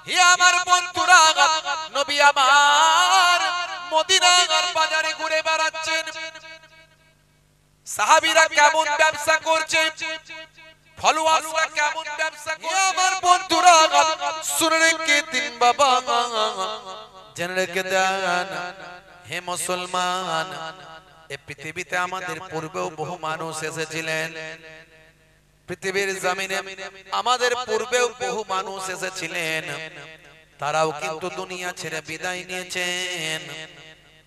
হে আমার বন্ধুরা, নবী আমার মদিনার বাজারে ঘুরে বেড়াচ্ছেন। সাহাবীরা কেমন ব্যবসা করছে, ফলোয়ার্সরা কেমন ব্যবসা করছে, আমার বন্ধুরা শুনে রেখে দিন বাবা, জেনে রেখে দেন হে মুসলমান। এই পৃথিবীতে আমাদের পূর্বেও বহু মানুষ এসেছিলেন, পৃথিবীর জমিনে আমাদের পূর্বেও বহু মানুষ এসেছিলেন, তারাও কিন্তু দুনিয়া ছেড়ে বিদায় নিয়েছেন।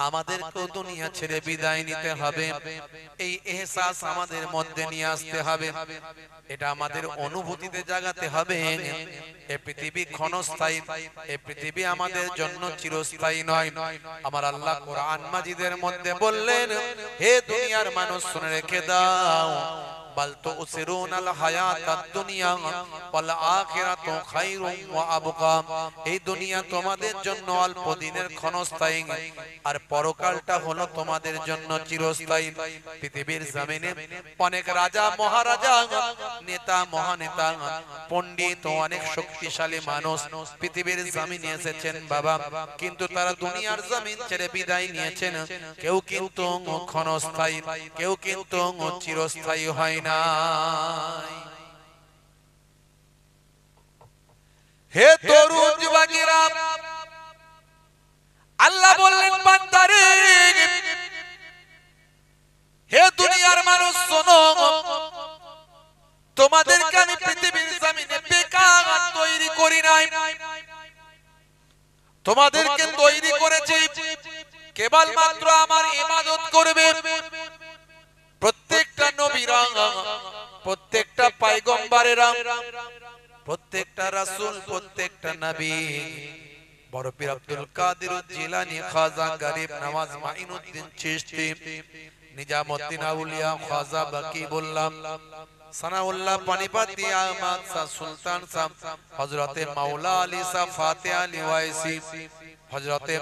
আমাদেরকেও দুনিয়া ছেড়ে বিদায় নিতে হবে, এই এহসাস আমাদের মধ্যে নিয়ে আসতে হবে, এটা আমাদের অনুভূতিতে জাগাতে হবে। এই পৃথিবী ক্ষণস্থায়ী, এই পৃথিবী আমাদের জন্য চিরস্থায়ী নয়। আমার আল্লাহ কোরআন মাজিদের মধ্যে বললেন, হে দুনিয়ার মানুষ শুনে রেখে দাও, বাল তুসিরুনাল হায়াতাদ দুনিয়া ওয়াল আখিরাতু খায়রুম ওয়া আবকা। এই দুনিয়া তোমাদের জন্য অল্প দিনের ক্ষণস্থায়ী, আর পরকালটা হলো তোমাদের জন্য চিরস্থায়ী। পৃথিবীর জমিনে অনেক রাজা মহারাজা, নেতা মহানেতা, পণ্ডিত ও অনেক শক্তিশালী মানুষ পৃথিবীর জমিনে এসেছেন বাবা, কিন্তু তারা দুনিয়ার জমিন ছেড়ে বিদায় নিয়েছেন। কেউ কিন্তু ক্ষণস্থায়ী, কেউ কিন্তু চিরস্থায়ী হয় না। হে তরুণ যুবকেরা, আল্লাহ বললেন বান্দারে, হে দুনিয়ার মানুষ শোনো, তোমাদেরকে আমি পৃথিবীর জমিনে বেকার তৈরি করি নাই, তোমাদেরকে তৈরি করেছি কেবলমাত্র আমার ইবাদত করবে। প্রত্যেকটা নবীরা, প্রত্যেকটা পয়গম্বরেরা, প্রত্যেকটা রাসূল, প্রত্যেকটা নবী, বড় পীর আব্দুল কাদের জিলানী, খাজা গরিব নওয়াজ মাইনুদ্দিন চিশতি, নিজামুদ্দিন আউলিয়া, খাজা বাকিবুল্লাহ, সানাউল্লাহ পানিপতি, আহমদ শাহ সুলতান সাহেব, হযরতে মাওলা আলী শাহ ফাতেহ আলী ওয়াইসি, হযরতে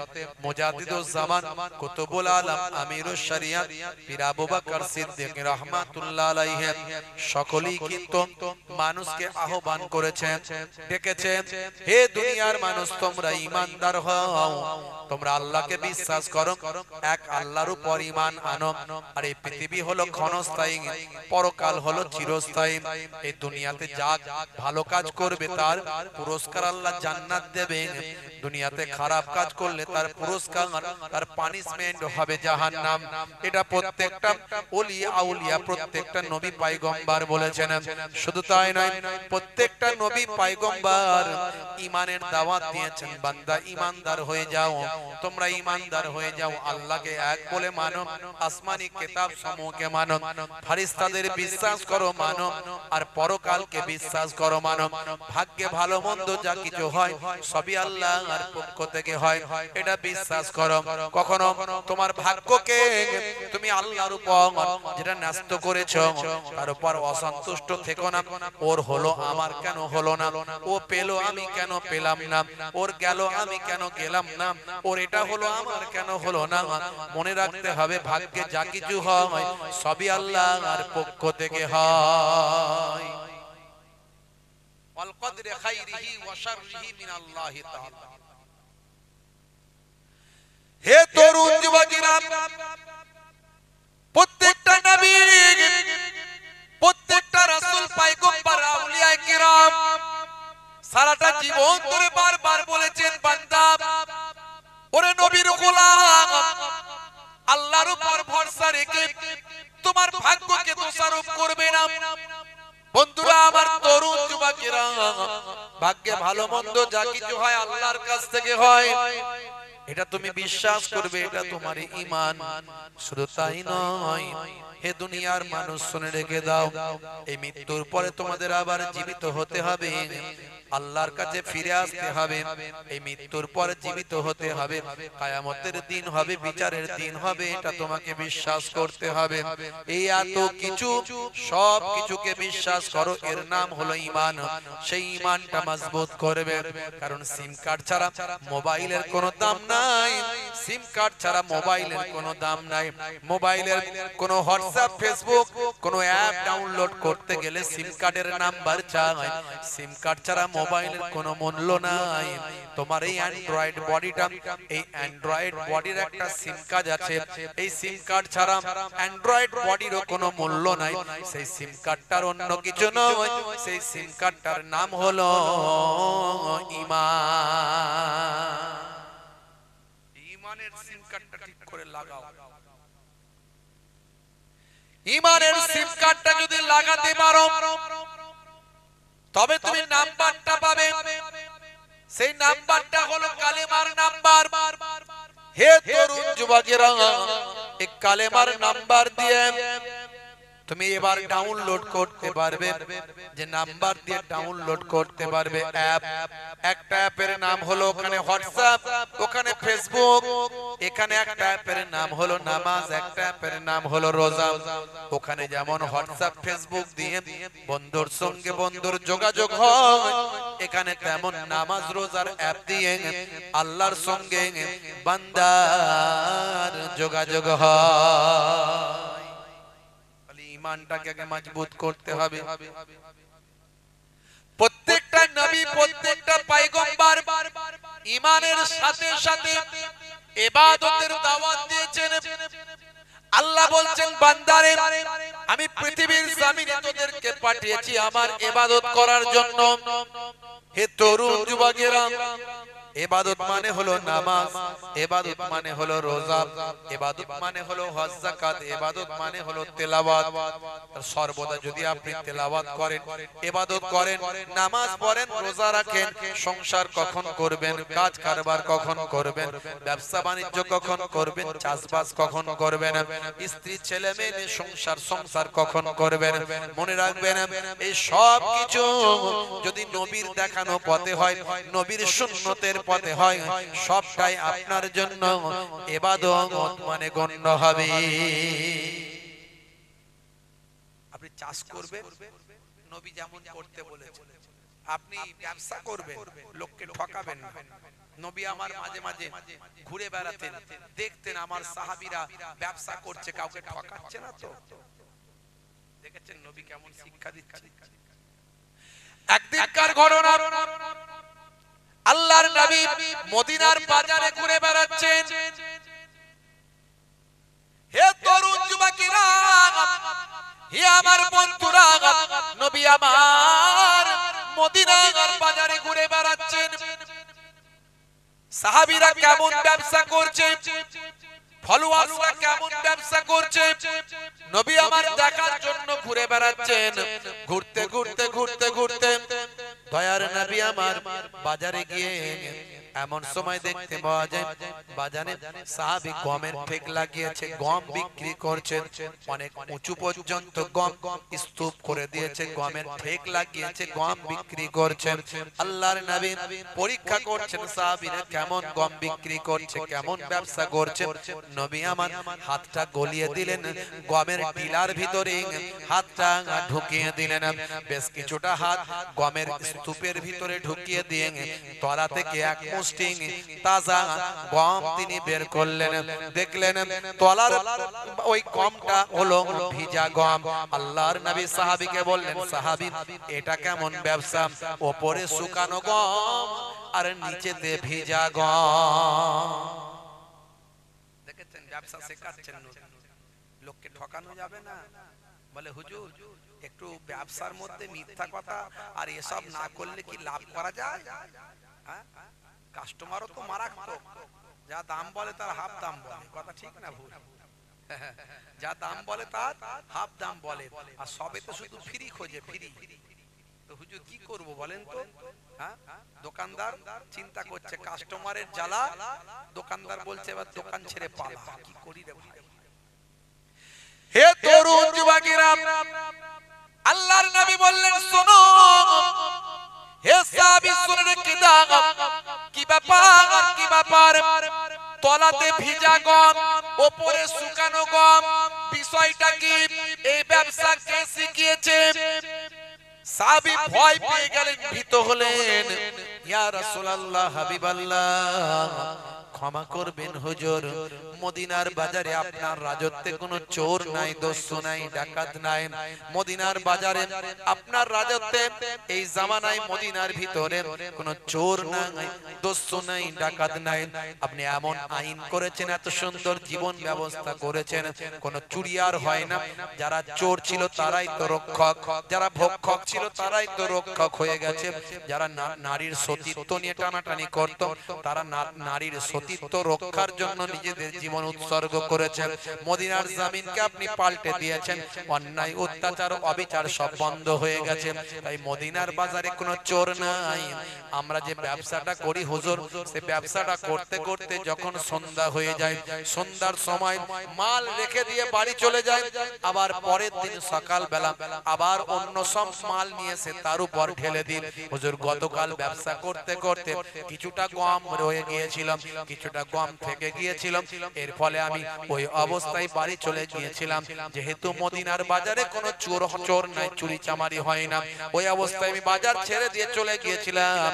মুজাদ্দিদুজ জামান কুতুবুল আলম আমিরুশ শরিয়ত পীর আবু বকর সিদ্দিক রাহমাতুল্লাহ আলাইহি, সকলেই কিন্তু মানুষকে আহ্বান করেছেন, ডেকেছেন, হে দুনিয়ার মানুষ তোমরা ঈমানদার হও, তোমরা আল্লাহকে বিশ্বাস করো, এক আল্লাহর উপর ঈমান আনো। আর এই পৃথিবী হলো ক্ষণস্থায়ী, পরকাল হলো চিরস্থায়ী। এই দুনিয়াতে যা ভালো কাজ করবে তার পুরস্কার আল্লাহ জান্নাত দেবেন, দুনিয়াতে খারাপ কাজ করলে তার পুরস্কার, তার পানিশমেন্ট হবে জাহান্নাম। এটা প্রত্যেকটা ওলি আউলিয়া, প্রত্যেকটা নবী পয়গম্বর বলেছেন। শুধু তাই নয়, প্রত্যেকটা নবী পয়গম্বর ঈমানের দাওয়াত দিয়েছেন, বান্দা ঈমানদার হয়ে যাও, তোমরা ঈমানদার হয়ে যাও, আল্লাহকে এক বলে মানো, আসমানি কিতাব সমূহকে মানো, ফেরেশতাদের বিশ্বাস করো মানো, আর পরকালকে বিশ্বাস করো মানো। ভাগ্যে ভালো মন্দ যা কিছু হয় সবই আল্লাহর পক্ষ থেকে হয়, এটা বিশ্বাস করো। কখনো তোমার ভাগ্যকে তুমি আল্লাহর উপর যেটা ন্যস্ত করেছো তার উপর অসন্তুষ্ট থেকো না, ওর হলো আমার কেন হলো না, ও পেলো আমি কেন পেলাম না, ওর গেল আমি কেন গেলাম না, ওর এটা হলো আমার কেন হলো না। মনে রাখতে হবে ভাগ্যে যা কিছু হয় সবই আল্লাহর পক্ষ থেকে হয়। ওয়াল কদরি খাইরিহি ওয়া শাররিহি মিনাল্লাহি তাআলা। হে তরুণ যুবকেরা, প্রত্যেকটা নবী, প্রত্যেকটা রাসূল, পয়গম্বর, আউলিয়া কিরাম সারাটা জীবন ধরে বারবার বলেছেন, বান্দা, ওরে নবীর গোলাম, আল্লাহর উপর ভরসা রেখে তোমার ভাগ্যকে দোষারোপ করবে না। বন্ধুরা আমার, তরুণ যুবকেরা, ভাগ্যে ভালো মন্দ যা কিছু হয় আল্লাহর কাছ থেকে হয়, এটা তুমি বিশ্বাস করবে, এটা তোমার ঈমান। শুধু তাই নয়, হে দুনিয়ার মানুষ শুনে রেখে দাও, এই মৃত্যুর পরে তোমাদের আবার জীবিত হতে হবে, আল্লাহর কাছে ফিরে আসতে হবে, এই মৃত্যুর পরে জীবিত হতে হবে, কিয়ামতের দিন হবে, বিচারের দিন হবে, এটা তোমাকে বিশ্বাস করতে হবে। এই এত কিছু, সব কিছুকে বিশ্বাস করো, এর নাম হলো ঈমান। সেই ঈমানটা মজবুত করবে, কারণ সিম কার্ড ছাড়া মোবাইলের কোনো দাম নাই, সিম কার্ড ছাড়া মোবাইলের কোনো দাম নাই। মোবাইলের কোনো হোয়াটসঅ্যাপ, ফেসবুক, কোনো অ্যাপ ডাউনলোড করতে গেলে সিম কার্ডের নাম্বার চাই, সিম কার্ড ছাড়া মোবাইলের কোনো মূল্য নাই। তোমার এই অ্যান্ড্রয়েড বডিটা, এই অ্যান্ড্রয়েড বডির একটা সিম কার্ড আছে, এই সিম কার্ড ছাড়া অ্যান্ড্রয়েড বডিরও কোনো মূল্য নাই। সেই সিম কার্ডটার অন্য কিছু নয়, সেই সিম কার্ডটার নাম হলো ঈমান। ঈমানের সিম কার্ডটা ঠিক করে লাগাও। ঈমানের সিম কার্ডটা যদি লাগাতে পারো তবে তুমি নাম্বারটা পাবে। সেই নাম্বারটা হলো কালেমার নাম্বার। হে তরুণ যুবকেরা, এই কালেমার নাম্বার দিয়ে তুমি এবার ডাউনলোড করতে পারবে, যে নাম্বার দিয়ে ডাউনলোড করতে পারবে অ্যাপ। একটা অ্যাপের নাম হলো ওখানে হোয়াটসঅ্যাপ, ওখানে ফেসবুক, এখানে একটা অ্যাপের নাম হলো নামাজ, একটা অ্যাপের নাম হলো রোজা। ওখানে যেমন হোয়াটসঅ্যাপ ফেসবুক দিয়ে বন্ধুর সঙ্গে বন্ধুর যোগাযোগ হয়, এখানে তেমন নামাজ রোজার অ্যাপ দিয়ে আল্লাহর সঙ্গে বান্দার যোগাযোগ হয়। ঈমানটাকে আগে মজবুত করতে হবে। প্রত্যেকটা নবী, প্রত্যেকটা পয়গম্বর ঈমানের সাথে সাথে ইবাদতের দাওয়াত দিয়েছেন। আল্লাহ বলছেন, বান্দারে আমি পৃথিবীর জমিনে তোদেরকে পাঠিয়েছি আমার ইবাদত করার জন্য। হে তরুণ যুবকেরা, ইবাদত মানে হলো নামাজ, ইবাদত মানে হলো রোজা, ইবাদত মানে হলো হজ যাকাত, ইবাদত মানে হলো তেলাওয়াত। সর্বদা যদি আপনি তেলাওয়াত করেন, ইবাদত করেন, নামাজ পড়েন, রোজা রাখেন, সংসার কখন করবেন, কাজ কারবার কখন করবেন, ব্যবসা বাণিজ্য কখন করবেন, চাষবাস কখন করবেন, স্ত্রী ছেলে মেয়ে সংসার কখন করবেন, মনে রাখবেন এই সব কিছু যদি নবীর দেখানো পথে হয়, নবীর সুন্নতের পথে হয়, সবটাই আপনার জন্য ইবাদত মানে গণ্য হবে। আপনি চাষ করবেন, নবী যেমন করতে বলেছেন। আপনি ব্যবসা করবেন, লোককে ঠকাবেন না। নবী আমার মাঝে মাঝে ঘুরে বেড়াতেন, দেখতেন আমার সাহাবীরা ব্যবসা করছে, কাউকে ঠকাচ্ছে না তো। দেখেছেন নবী কেমন শিক্ষা দিচ্ছেন। একদিনকার ঘটনা, আল্লাহর নবী মদিনার বাজারে ঘুরে বেড়াচ্ছেন। হে তরুণ যুবকেরা, হে আমার বন্ধুরা, নবী আমার মদিনার বাজারে ঘুরে বেড়াচ্ছেন। সাহাবীরা কেমন ব্যবসা করছে, ফলোয়ার্সরা কেমন ব্যবসা করছে, নবী আমার দেখার জন্য ঘুরে বেড়াচ্ছেন। ঘুরতে ঘুরতে ঘুরতে ঘুরতে দয়ার নবী আমার বাজারে গিয়ে এমন সময় দেখতে পাওয়া যায় বাজারে সাহাবী গমের ঠেক লাগিয়েছে, গম বিক্রি করছে। অনেক উঁচু পর্যন্ত গম স্তূপ করে দিয়েছে, গমের ঠেক লাগিয়েছে, গম বিক্রি করছেন। আল্লাহর নবী পরীক্ষা করছেন সাহাবীরা কেমন গম বিক্রি করছে, কেমন ব্যবসা করছে। নবী আমার হাতটা গলিয়ে দিলেন, গমের টিলার ভিতরে হাতটা ঢুকিয়ে দিলেন। বেশ কিছুটা হাত গমের স্তূপের ভিতরে ঢুকিয়ে দিয়ে তলা থেকে এক মুষ্টি তাজা গম তিনি বের করলেন। দেখলেন তলার ওই গমটা হলো ভিজা গম। আল্লাহর নবী সাহাবীকে বললেন, সাহাবী এটা কেমন ব্যবসা, উপরে শুকানো গম আর নিচেতে ভিজা গম। দেখেছেন ব্যবসা শেখাচ্ছেন, লোককে ঠকানো যাবে না। বলে হুজুর একটু ব্যবসার মধ্যে মিথ্যা কথা আর এসব না করলে কি লাভ করা যায়? কাস্টমারও তো মারাত্মক, যা দাম বলে তার হাফ দাম বলে, কথা ঠিক না ভুল? যা দাম বলে তার হাফ দাম বলে, আর সবে তো শুধু ফ্রি খোঁজে, ফ্রি। তো হুজুর কি করব বলেন তো? দোকানদার চিন্তা করছে কাস্টমারের জ্বালা, দোকানদার বলছে এবার দোকান ছেড়ে পালা, কি করি রে ভাই? হে তরুণ যুবকেরা, আল্লাহর নবী বললেন শোনো, হে সাহাবী শুনে রেখে দাও, কি ব্যাপার, কি ব্যাপার? তলাতে ভিজা গম, উপরে শুকানো গম, বিষয়টা কি? এই ব্যবসা কে শিখিয়েছে? সাহাবী ভয় পেয়ে গেলেন, ভীত হলেন। ইয়া রাসূলুল্লাহ, হাবিবাল্লাহ, ক্ষমা করবেন হুজুর, মদিনার বাজারে আপনার রাজত্বে কোনো চোর নাই, দস্যু নাই, ডাকাত নাই। মদিনার বাজারে আপনার রাজত্বে এই জামানায় মদিনার ভিতরে কোনো চোর নাই, দস্যু নাই, ডাকাত নাই। আপনি এমন আইন করেছেন, এত সুন্দর জীবন ব্যবস্থা করেছেন, কোনো চুরি আর হয় না। যারা চোর ছিল তারাই তো রক্ষক, যারা ভক্ষক ছিল তারাই তো রক্ষক হয়ে গেছে। যারা নারীর সতীত্ব নিয়ে টানাটানি করত, তারা নারীর সতীত্ব রক্ষার জন্য নিজেদের জীবন উৎসর্গ করেছেন। মদিনার জমিনকে আপনি পাল্টে দিয়েছেন, অন্যায় অত্যাচার অবিচার সব বন্ধ হয়ে গেছে। তাই মদিনার বাজারে কোনো চোর নাই। আমরা যে ব্যবসাটা করি হুজুর, সে ব্যবসাটা করতে করতে যখন সন্ধ্যা হয়ে যায়, সন্ধ্যার সময় মাল রেখে দিয়ে বাড়ি চলে যায়, আবার পরের দিন সকালবেলা আবার অন্য সব মাল নিয়ে এসে তার উপর ঢেলে দিন। হুজুর গতকাল ব্যবসা করতে করতে কিছুটা গম রয়ে গিয়েছিলাম, কিছুটা গম থেকে গিয়েছিলাম, এর ফলে আমি ওই অবস্থায় বাড়ি চলে গিয়েছিলাম। যেহেতু মদিনার বাজারে কোনো চোর নাই, চুরি চামারি হয় না, ওই অবস্থায় আমি বাজার ছেড়ে দিয়ে চলে গিয়েছিলাম।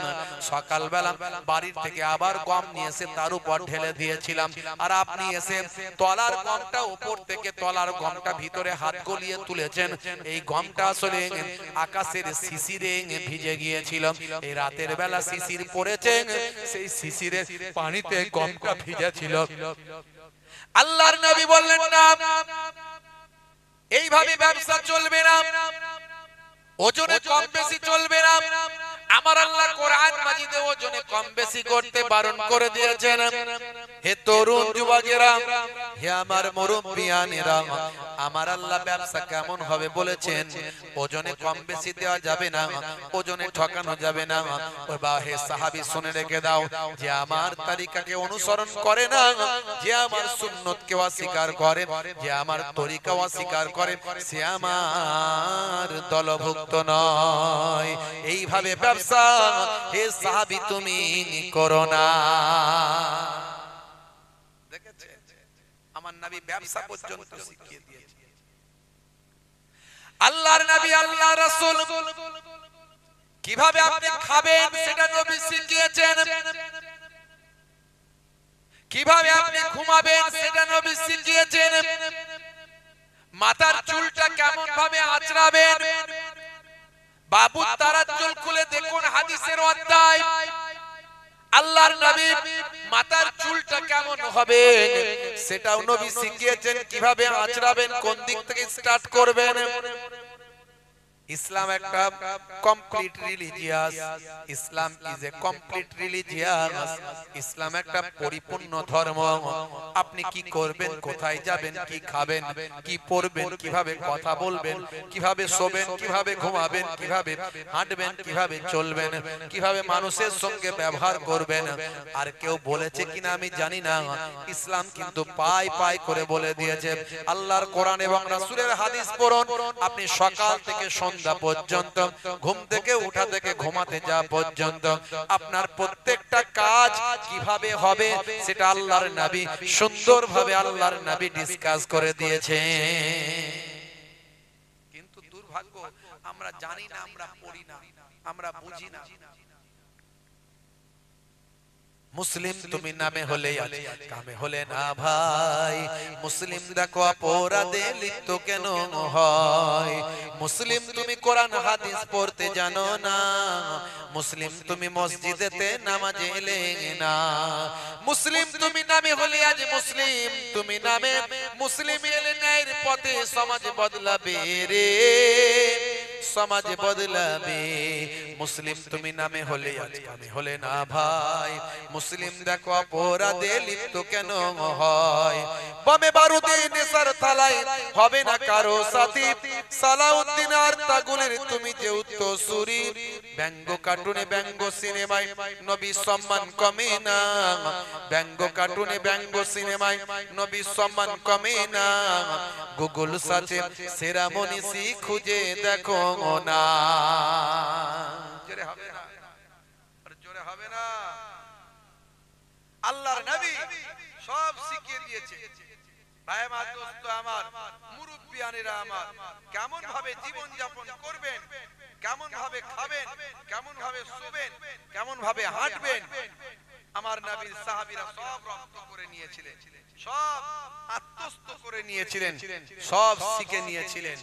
সকালবেলা বাড়ির থেকে আবার গম নিয়ে এসে তার উপর ঢেলে দিয়েছিলাম। আর আপনি এসে তলার গমটা উপর থেকে তলার গমটা ভিতরে হাত গলিয়ে তুলেছেন। এই গমটা আসলে আকাশের শিশিরে ভিজে গিয়েছিল। এই রাতের বেলা শিশির পড়েছে, সেই শিশিরের পানিতে গমটা ভিজেছিল। আল্লাহর নবী বললেন না, এইভাবে ব্যবসা চলবে না, ওজনে কম বেশি চলবে না। আমার আল্লাহ কোরআন মাজিদে ওজনে কম বেশি করতে বারণ করে দিয়েছেন। হে তরুণ যুবকেরা, হে আমার মুরব্বিয়ানেরা, আমার আল্লাহ ব্যবসা কেমন হবে বলেছেন, ওজনে কম বেশি দেওয়া যাবে না, ওজনে ঠকানো যাবে না। ও বা হে সাহাবী, শুনে রেখে দাও, যে আমার তরিকাকে অনুসরণ করে না, যে আমার সুন্নতকে অস্বীকার করে, যে আমার তরিকা অস্বীকার করে, সে আমার দলভুক্ত নয়। এইভাবে ব্যবসা হে সাহাবী তুমি করো না। দেখেছেন, আমার নবী ব্যবসা পর্যন্ত শিখিয়ে দিয়েছে। আল্লাহর নবী, আল্লাহ রাসূল কিভাবে আপনি খাবেন সেটা নবী শিখিয়েছেন, কিভাবে আপনি ঘুমাবেন সেটা নবী শিখিয়েছেন, মাথার চুলটা কেমন ভাবে আঁচড়াবেন। বাবু তারাজ্জুল খুলে দেখুন হাদিসের অধ্যায়, আল্লাহর নবী মাথার চুলটা কেমন হবে সেটাও নবী শিখিয়েছেন, কিভাবে আঁচড়াবেন, কোন দিক থেকে স্টার্ট করবেন। ইসলাম একটা complete religious, Islam is a complete religious, Islam একটা পরিপূর্ণ ধর্ম। আপনি কি করবেন, কোথায় যাবেন, কি খাবেন, কি পরবেন, কিভাবে কথা বলবেন, কিভাবে শোবেন, কিভাবে ঘুমাবেন, কিভাবে হাঁটবেন, কিভাবে চলবেন, কিভাবে মানুষের সঙ্গে ব্যবহার করবেন। আর কেউ বলেছে কিনা আমি জানি না, ইসলাম কিন্তু পাই পাই করে বলে দিয়েছে। আল্লাহর কোরআন এবং রাসূলের হাদিস পড়ুন, আপনি সকাল থেকে সন্ধ্যা পর্যন্ত, ঘুম থেকে উঠা থেকে ঘুমাতে যাওয়া পর্যন্ত আপনার প্রত্যেকটা কাজ কিভাবে হবে সেটা আল্লাহর নবী সুন্দরভাবে আল্লাহর নবী ডিসকাস করে দিয়েছে। কিন্তু দুর্ভাগ্য, আমরা জানি না, আমরা পড়ি না, আমরা বুঝি না। মুসলিম তুমি নামে হলে কামে হলে না ভাই, মুসলিম দেখো অপরাধে লিপ্ত কেন হয়। মুসলিম তুমি কোরআন হাদিস পড়তে জানো না, মুসলিম তুমি মসজিদেতে নামাজে এলে না। মুসলিম তুমি নামে হলে আজ মুসলিম তুমি নামে, মুসলিম এলে ন্যায়ের পথে সমাজ বদলাবে রে, সমাজ বদলাবে। মুসলিম তুমি নামে হলে আজ কামে হলে না ভাই, মুসলিম দেখো অপরাধে লিপ্ত কেন হয়। বমে বারুদে নেশার থালায় হবে না কারো সাথী, সালাউদ্দিন আর তাগুলের তুমি যে উত্তরসূরি। ব্যঙ্গ কার্টুনে ব্যঙ্গ সিনেমায় নবী সম্মান কমে না, ব্যঙ্গ কার্টুনে ব্যঙ্গ সিনেমায় নবী সম্মান কমে না। গুগল সার্চে সেরা মনীষী খুঁজে দেখো না। জোরে হবে না, জোরে হবে না। আল্লাহর নবী সব শিখিয়ে দিয়েছে। ভাই আমার, দোস্ত আমার, মুরব্বিয়ানেরা আমার, কেমন ভাবে জীবন যাপন করবেন, কেমন ভাবে খাবেন, কেমন ভাবে শুবেন, কেমন ভাবে হাঁটবেন, আমার নবীর সাহাবীরা সব রপ্ত করে নিয়েছিলেন, সব আত্মস্থ করে নিয়েছিলেন, সব শিখে নিয়েছিলেন।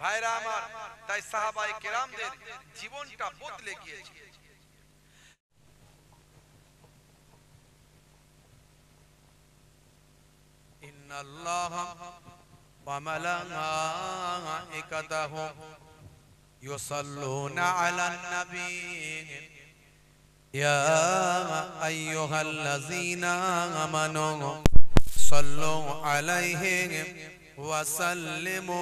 ভাইরা আমার, তাই সাহাবায়ে কেরামদের জীবনটা বদলে গিয়েছে। ইন্নাল্লাহা ওয়া মালাইকাতাহু ইউসাল্লুনা আলান নবী ইয়া আইয়ুহাল্লাযীনা আমানু সাল্লু আলাইহি ওয়া সাল্লিমু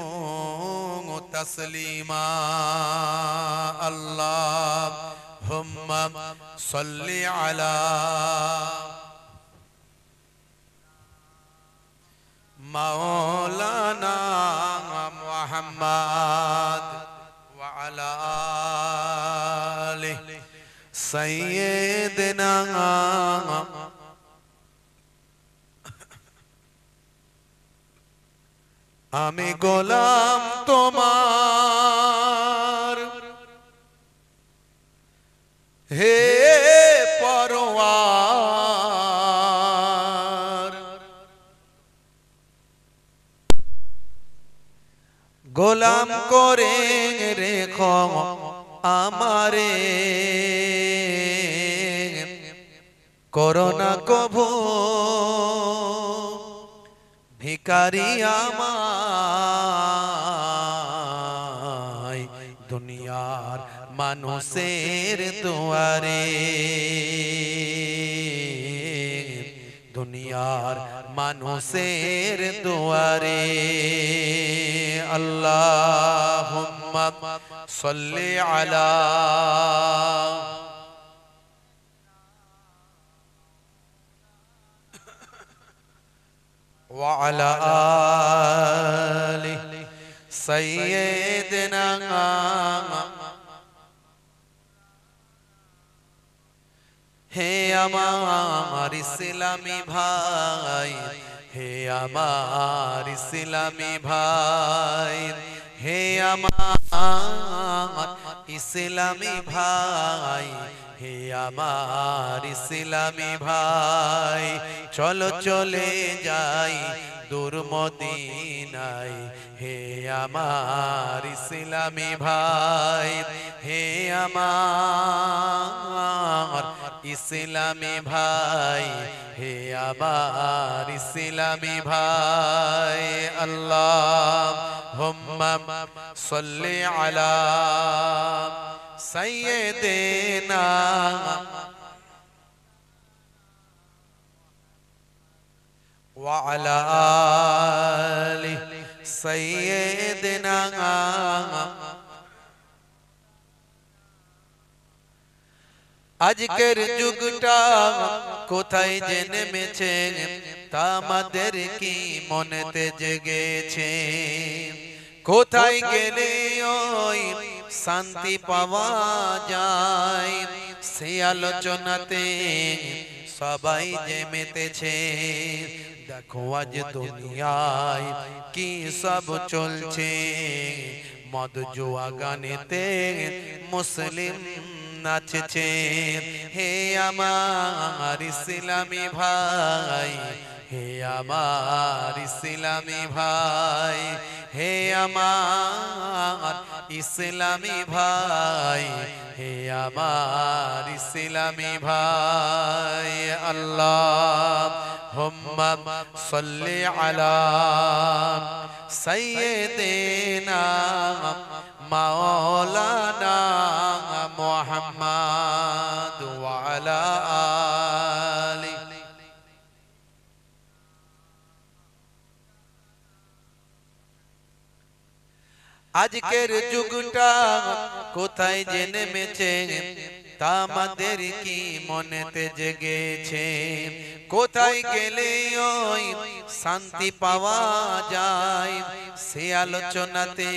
তাসলিমা। আল্লাহুম্মা সাল্লি আলা মাওলানা মুহাম্মদ ওয়া আলা আলি সাইয়্যিদিনা। আমি গোলাম তোমার, হে পরওয়ার, গোলাম করে রেখো আমারে, করোনা কভু ভিখারি আমায় দুনিয়ার মানুষের দুয়ারে, দুনিয়ার মানুষের দুয়ারে। আল্লাহুম্মা সাল্লি আলা ওয়া আলা আলি সাইয়্যিদিনা। হে আমার ইসলামী ভাই, হে আমার ইসলামী ভাই, হে আমার ইসলামী ভাই, হে আমার ইসলামী ভাই, চলো চলে যাই দূর মদিনায়। হে আমার ইসলামী ভাই, হে আমার ইসলামী ভাই, হে আমার ইসলামী ভাই। আল্লাহুম্মা সাল্লি আলা সাইয়্যিদিনা ওয়া আলা আলি সাইয়্যিদিনা। আজকের যুগটা কোথায় যে নেমেছে তা আমাদের কি মনেতে জেগেছে? কোথায় গেলে ওই শান্তি পাওয়া যায়, সে আলোচনাতে সবাই যে মেতেছে। দেখো আজ দুনিয়ায় কি সব চলছে, মদ জুয়া গানেতে মুসলিম নাচছে। হে আমার ইসলামী ভাই, হে আমার ইসলামী ভাই, হে আমার ইসলামী ভাই, হে আমার ইসলামী ভাই। আল্লাহুম্মা সাল্লি আলা সাইয়্যিদিনা মাওলানা মুহাম্মদ ওয়া আলা আলি। আজকের যুগটা কোথায় যে নেমেছে তা আমাদের কি মনেতে জেগেছে? কোথায় গেলে ওই শান্তি পাওয়া যায়, সে আলোচনাতে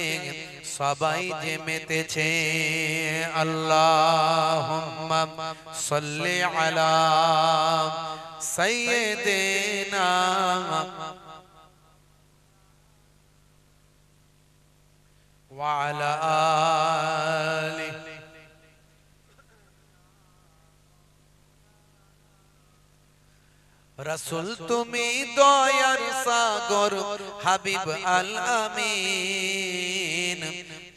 সবাই যে মেতেছে। আল্লাহুম্মা সাল্লি আলা সাইয়্যিদিনা ওয়া আলা আলি রাসূল তুমি দয়ার সাগর হাবিব আল আমিন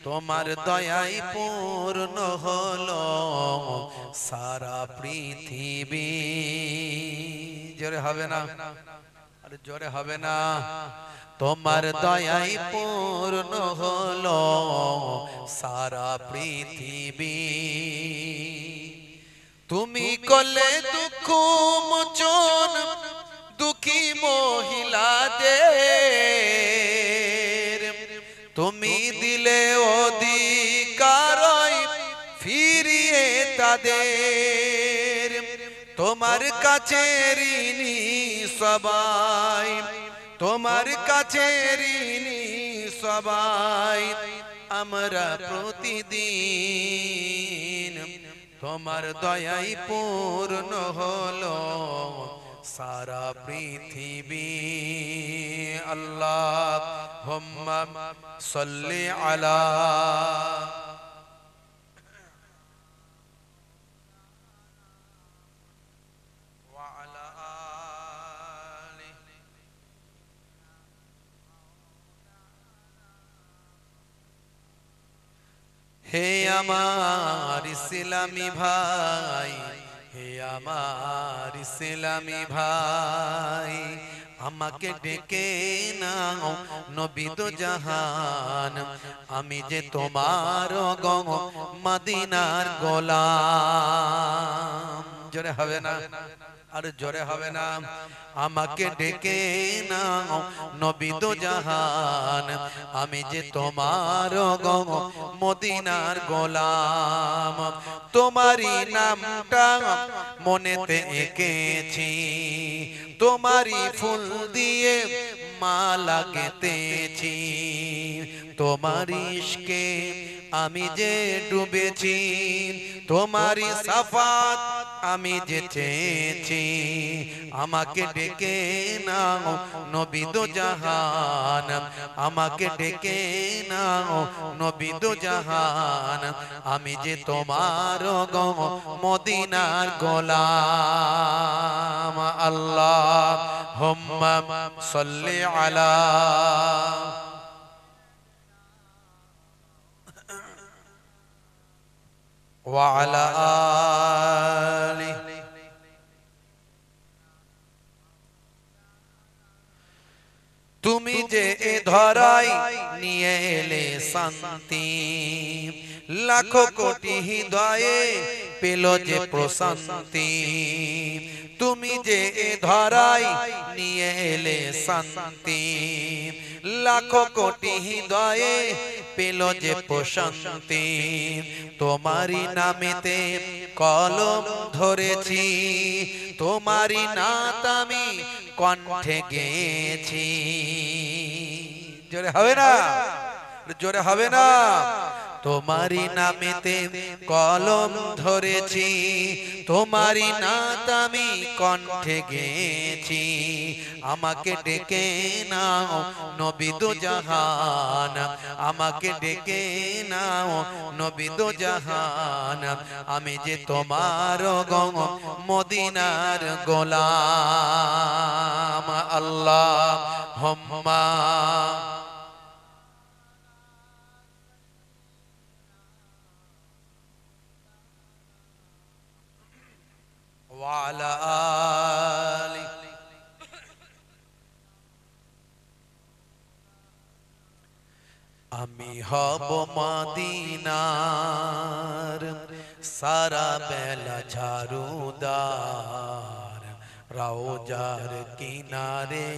তোমার দয়াই পূর্ণ হলো সারা পৃথিবী জোরে হবে না আরে জোরে হবে না তোমার দয়াই পূর্ণ হলো সারা পৃথিবী তুমি করলে দুঃখ মোচন দুঃখী মহিলাদের তুমি দিলে অধিকার ফিরিয়ে তাদের তোমার কাছে ঋণী সবাই তোমার কাছে ঋণী সবাই আমরা প্রতিদিন তোমার দয়াই পূর্ণ হলো সারা পৃথিবী আল্লাহুম্মা সাল্লি আলা হে আমার ইসলামী ভাই হে আমার ইসলামী ভাই আমাকে ডেকে নাও নবী দো জাহান আমি যে তোমার গো মদিনার গোলাম জোরে হবে না আর জোরে হবে না আমাকে ডেকে নাও নবী দো জাহান আমি যে তোমার গো মদিনার গোলাম তোমারই নামটা মনেতে এঁকেছি তোমারই ফুল দিয়ে মালা গেঁথেছি তোমারই ইশকে আমি যে ডুবেছি তোমারই সাফাত আমি যে চেয়েছি আমাকে ডেকে নাও নবী দো জাহান আমাকে ডেকে নাও নবী দো জাহান আমি যে তোমার গো মদিনার গোলাম আল্লাহুম্মা সাল্লি আলা وعلى آله তুমি যে এ ধরাই নিয়ে এলে শান্তি লাখো কোটি হৃদয়ে পেল যে প্রশান্তি তুমি যে এ ধরাই নিয়ে এলে শান্তি লাখো কোটি হৃদয়ে পেল যে প্রশান্তি তোমারই নামেতে কলম ধরেছি তোমারই নাত আমি কণ্ঠে গেয়েছি জোরে হবে না জোরে হবে না তোমারই নামেতে কলম ধরেছি তোমারই নাত আমি কণ্ঠে গেয়েছি আমাকে ডেকে নাও নবী দো জাহান আমাকে ডেকে নাও নবী দো জাহান আমি যে তোমার গো মদিনার গোলাম আল্লাহুম্মা وعلى آله আমি হব মদিনার সারা বেলা ঝাড়ুদার রওজার কিনারে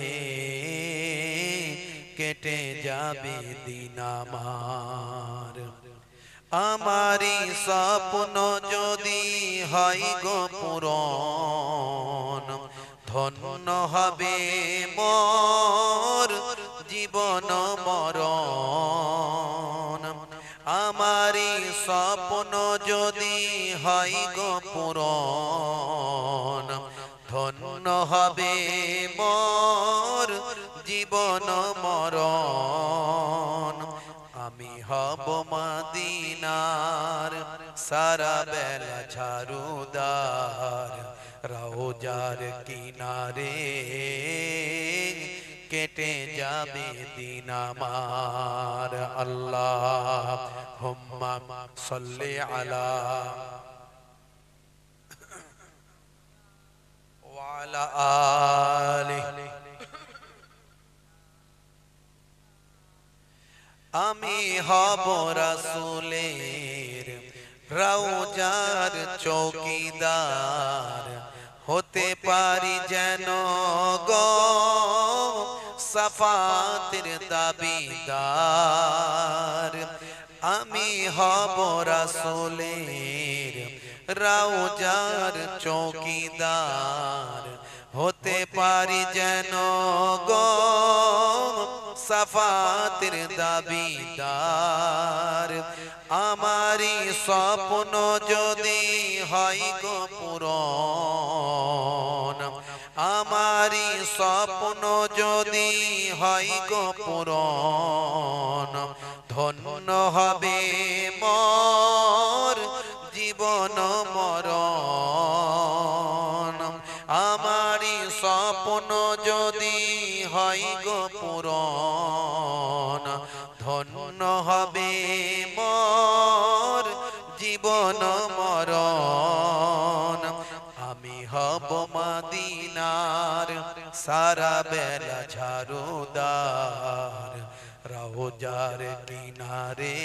কেটে যাবে দিন আমার আমারি স্বপ্ন যদি হয় গো পূরণ ধন্য হবে মোর জীবন মরণ আমারি স্বপ্ন যদি হয় গো পূরণ ধন্য হবে মোর জীবন মরণ আমি হব মদিনার সারা বেলা ঝাড়ুদার রওজার কিনারে কেটে যাবে দিন আমার আল্লাহুম্মা সাল্লি আলা ওয়া আলা আলিহি আমি হব রাসূলের রওজার চৌকিদার হতে পারি যেন গো সাফাতের দাবিদার আমি হব রাসূলের রওজার চৌকিদার হতে পারি যেন গো সাফাতের দাবিদার আমারি স্বপ্ন যদি হয় গো পূরণ আমারি স্বপ্ন যদি হয় গো পূরণ ধন্য হবে মোর জীবন মরণ আমারি স্বপ্ন যদি হয় গো পূরণ ধন্য হবে মোর জীবন মরণ আমি হব মদিনার সারা বেলা ঝাড়ুদার রওজার কিনারে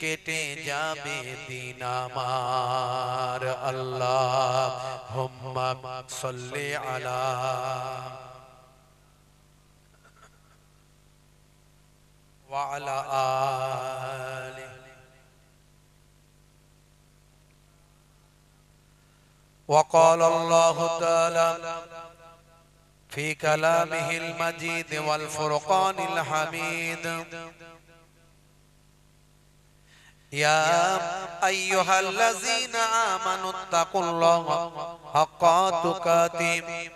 কেটে যাবে দিন আমার আল্লাহুম্মা সাল্লি আলা ওয়া আলা আলিহি وقال الله تعالى في كلامه المجيد والفرقان الحميد يا أيها الذين آمنوا اتقوا الله حق تقاته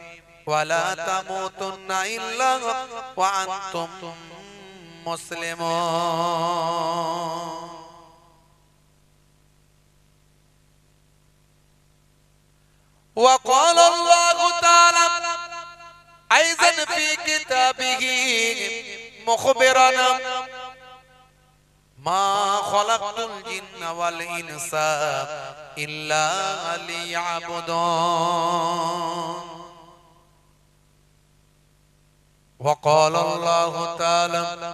ولا تموتن إلا وأنتم مسلمون وقال الله تعالى أيضا في كتابه مخبرا ما خلقت الجن والإنس إلا ليعبدون وقال الله تعالى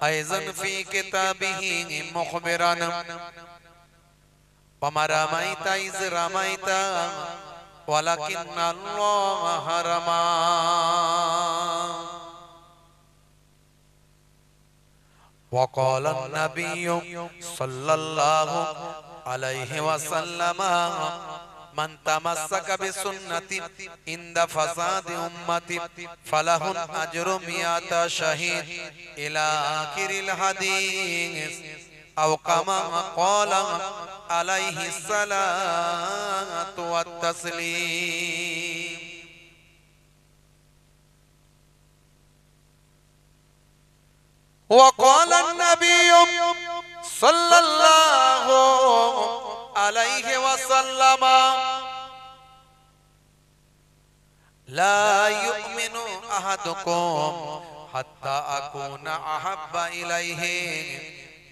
أيضا في كتابه مخبرا وما رميت إذ رميت ولكن الله رمى وقال النبي صلى الله عليه وسلم من تمسك بسنتي عند فساد أمتي فله أجر 100 شهيد إلى آخر الحديث أو كما قال عليه الصلاة والتسليم وقال النبي صلى الله عليه وسلم لا يؤمن أحدكم حتى أكون أحب إليه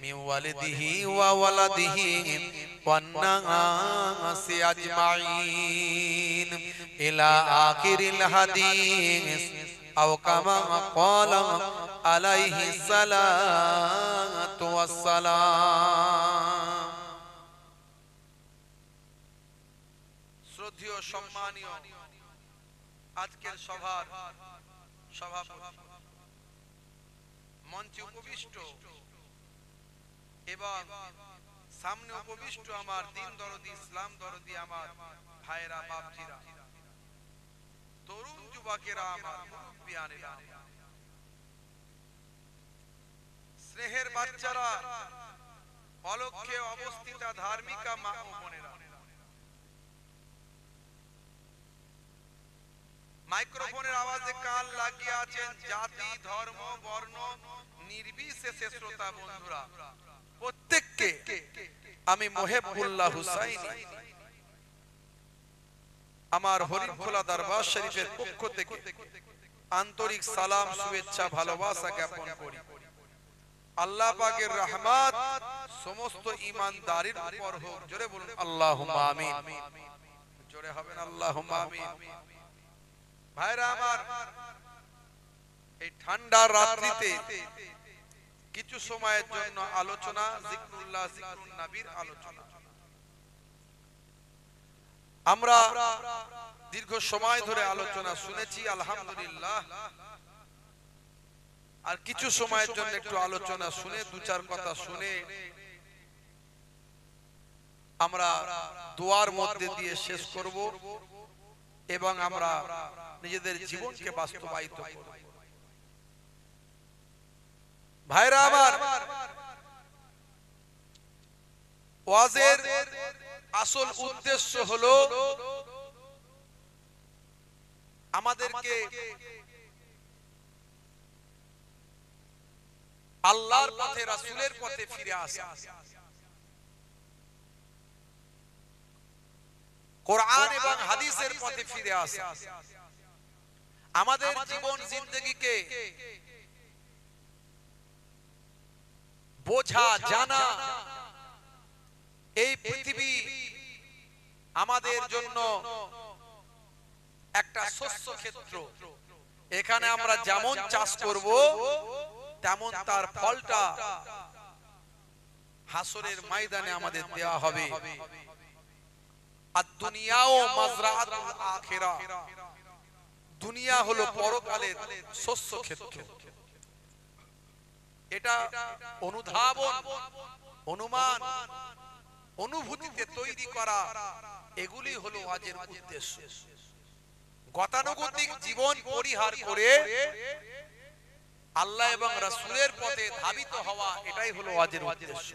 من والده وولده والناس أجمعين إلى آخر الحديث أو كما قال عليه الصلاة والسلام শ্রদ্ধেয় সম্মানীয় আজকের সভার সভাপতি মঞ্চে উপবিষ্ট এবং সামনে উপবিষ্ট আমার দ্বীন দরদি ইসলাম দরদি আমার ভাইরা বাপজিরা তরুণ যুবকেরা আমার মুরব্বিয়ানেরা স্নেহের বাচ্চারা অলক্ষ্যে অবস্থিত ধার্মিকা মা ও বোনেরা মাইক্রোফোনের আওয়াজে কান লাগিয়ে আছেন জাতি ধর্ম বর্ণ নির্বিশেষে শ্রোতা বন্ধুরা প্রত্যেককে আমি মুহিবুল্লাহ হুসাইনি আমার হরিণখোলা দরবার শরীফের পক্ষ থেকে আন্তরিক সালাম শুভেচ্ছা ভালোবাসা জ্ঞাপন করি। আল্লাহ পাকের রহমত সমস্ত ঈমানদারের উপর হোক। জোরে বলুন আল্লাহুম্মা আমিন। জোরে হবেন আল্লাহুম্মা আমিন। ভাইরা আমার, এই ঠান্ডা রাত্রিতে কিছু সময়ের জন্য আলোচনা, জিকরুল্লাহ জিকরুন নবীর আলোচনা। আমরা দীর্ঘ সময় ধরে আলোচনা শুনেছি আলহামদুলিল্লাহ, আর কিছু সময়ের জন্য একটু আলোচনা শুনে দু চার কথা শুনে আমরা দোয়ার মধ্যে দিয়ে শেষ করব এবং আমরা নিজেদের জীবনকে বাস্তবায়িত করব। ভাইরা আমার, ওয়াজের আসল উদ্দেশ্য হলো আমাদেরকে আল্লাহর পথে, রাসূলের পথে ফিরে আসা, কোরআন এবং হাদিসের পথে ফিরে আসা, আমাদের জীবন জিন্দেগিকে বোঝা জানা। এই পৃথিবী আমাদের জন্য একটা শস্য ক্ষেত্র, এখানে আমরা যেমন চাষ করব তেমন তার ফলটা হাসরের ময়দানে আমাদের দেওয়া হবে। আর দুনিয়াও মাজরাআতুল আখিরা, দুনিয়া হলো পরকালের শস্য ক্ষেত্র। এটা অনুধাবন, অনুমান, অনুভূতিতে তৈরি করা, এগুলি হলো ওয়াজের উদ্দেশ্য। গতানুগতিক জীবন পরিহার করে আল্লাহ এবং রাসূলের পথে ধাবিত হওয়া, এটাই হলো ওয়াজের উদ্দেশ্য।